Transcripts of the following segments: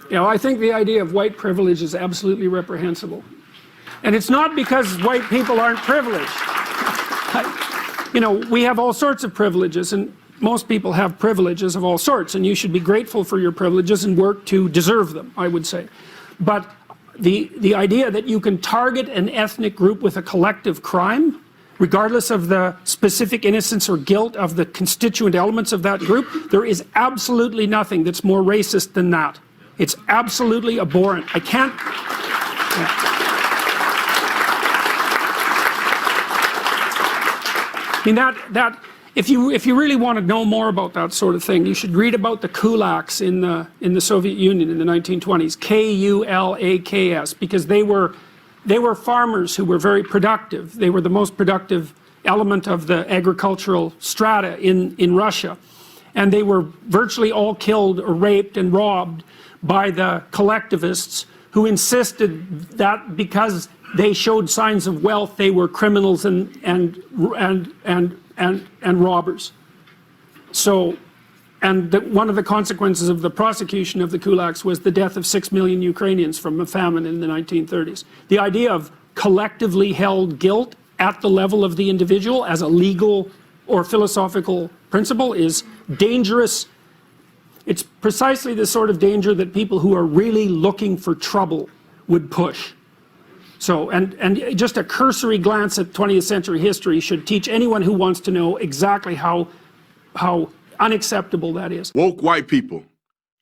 You know, I think the idea of white privilege is absolutely reprehensible. And it's not because white people aren't privileged. You know, we have all sorts of privileges, and most people have privileges of all sorts, and you should be grateful for your privileges and work to deserve them, I would say. But the idea that you can target an ethnic group with a collective crime, regardless of the specific innocence or guilt of the constituent elements of that group, there is absolutely nothing that's more racist than that. It's absolutely abhorrent. I can't... I mean, if you really want to know more about that sort of thing, you should read about the kulaks in the Soviet Union in the 1920s, K-U-L-A-K-S, because they were farmers who were very productive. They were the most productive element of the agricultural strata in Russia. And they were virtually all killed or raped and robbed by the collectivists who insisted that because they showed signs of wealth, they were criminals and robbers. So, and one of the consequences of the prosecution of the kulaks was the death of 6 million Ukrainians from a famine in the 1930s. The idea of collectively held guilt at the level of the individual as a legal or philosophical principle is dangerous. It's precisely the sort of danger that people who are really looking for trouble would push. So, and just a cursory glance at 20th century history should teach anyone who wants to know exactly how unacceptable that is. Woke white people,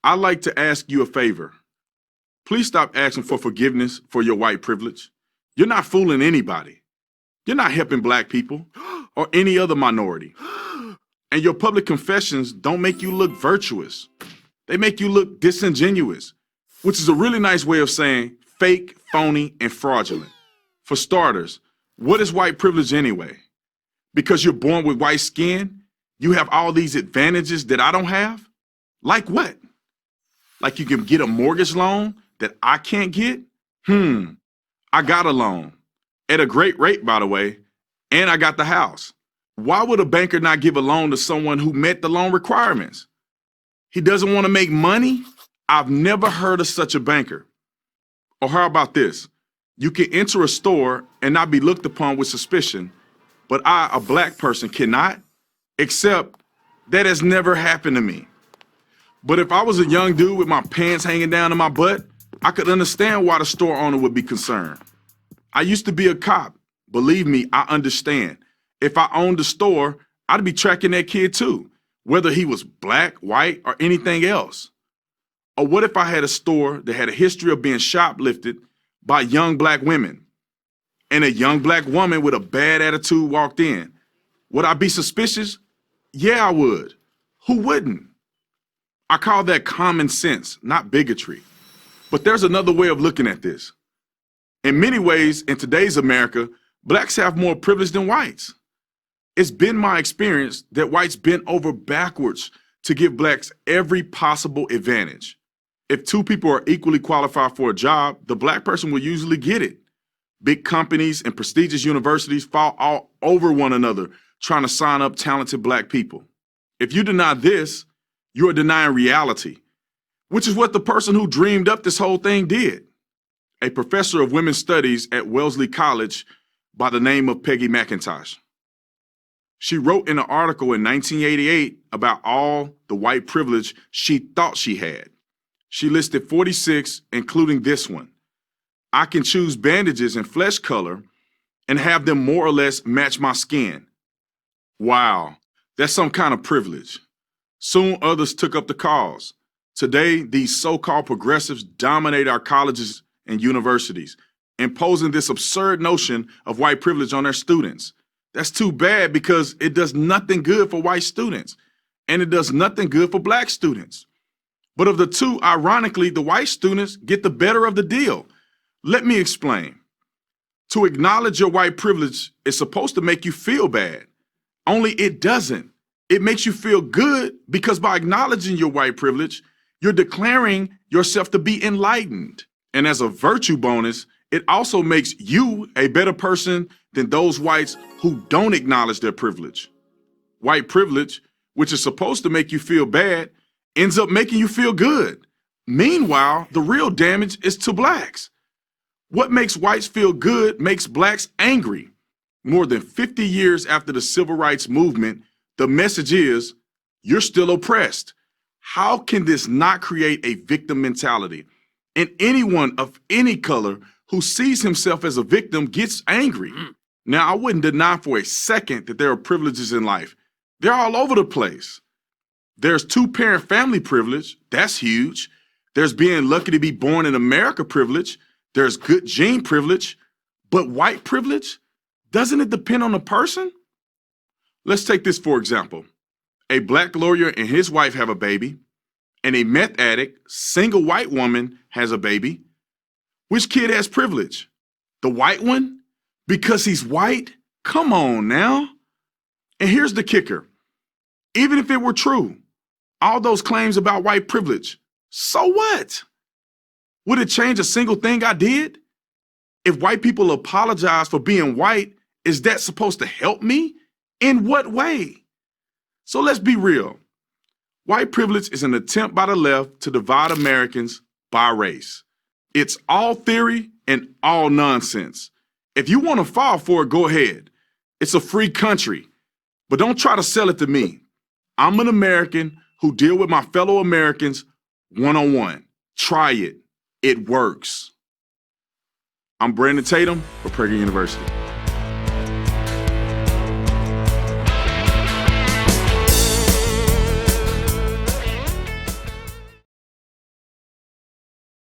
I'd like to ask you a favor. Please stop asking for forgiveness for your white privilege. You're not fooling anybody. You're not helping black people or any other minority. And your public confessions don't make you look virtuous. They make you look disingenuous, which is a really nice way of saying fake, phony, and fraudulent. For starters, what is white privilege anyway? Because you're born with white skin, you have all these advantages that I don't have? Like what? Like you can get a mortgage loan that I can't get? I got a loan. At a great rate, by the way, and I got the house. Why would a banker not give a loan to someone who met the loan requirements? He doesn't want to make money? I've never heard of such a banker. Or how about this? You can enter a store and not be looked upon with suspicion, but I, a black person, cannot, except that has never happened to me. But if I was a young dude with my pants hanging down to my butt, I could understand why the store owner would be concerned. I used to be a cop. Believe me, I understand. If I owned a store, I'd be tracking that kid too, whether he was black, white, or anything else. Or what if I had a store that had a history of being shoplifted by young black women, and a young black woman with a bad attitude walked in? Would I be suspicious? Yeah, I would. Who wouldn't? I call that common sense, not bigotry. But there's another way of looking at this. In many ways, in today's America, blacks have more privilege than whites. It's been my experience that whites bent over backwards to give blacks every possible advantage. If two people are equally qualified for a job, the black person will usually get it. Big companies and prestigious universities fall all over one another trying to sign up talented black people. If you deny this, you are denying reality, which is what the person who dreamed up this whole thing did. A professor of women's studies at Wellesley College by the name of Peggy McIntosh. She wrote in an article in 1988 about all the white privilege she thought she had. She listed 46, including this one. I can choose bandages and flesh color and have them more or less match my skin. Wow, that's some kind of privilege. Soon others took up the cause. Today, these so-called progressives dominate our colleges and universities, imposing this absurd notion of white privilege on their students. That's too bad because it does nothing good for white students, and it does nothing good for black students. But of the two, ironically, the white students get the better of the deal. Let me explain. To acknowledge your white privilege is supposed to make you feel bad. Only it doesn't. It makes you feel good because by acknowledging your white privilege, you're declaring yourself to be enlightened. And as a virtue bonus, it also makes you a better person than those whites who don't acknowledge their privilege. White privilege, which is supposed to make you feel bad, ends up making you feel good. Meanwhile, the real damage is to blacks. What makes whites feel good makes blacks angry. More than 50 years after the civil rights movement, the message is, you're still oppressed. How can this not create a victim mentality? And anyone of any color who sees himself as a victim gets angry. Now, I wouldn't deny for a second that there are privileges in life. They're all over the place. There's two-parent family privilege. That's huge. There's being lucky to be born in America privilege. There's good gene privilege. But white privilege? Doesn't it depend on the person? Let's take this for example. A black lawyer and his wife have a baby, and a meth addict, single white woman has a baby. Which kid has privilege? The white one? Because he's white? Come on now. And here's the kicker. Even if it were true, all those claims about white privilege, so what? Would it change a single thing I did? If white people apologize for being white, is that supposed to help me? In what way? So let's be real. White privilege is an attempt by the left to divide Americans by race. It's all theory and all nonsense. If you want to fall for it, go ahead. It's a free country. But don't try to sell it to me. I'm an American who deal with my fellow Americans one-on-one. Try it. It works. I'm Brandon Tatum for Prager University.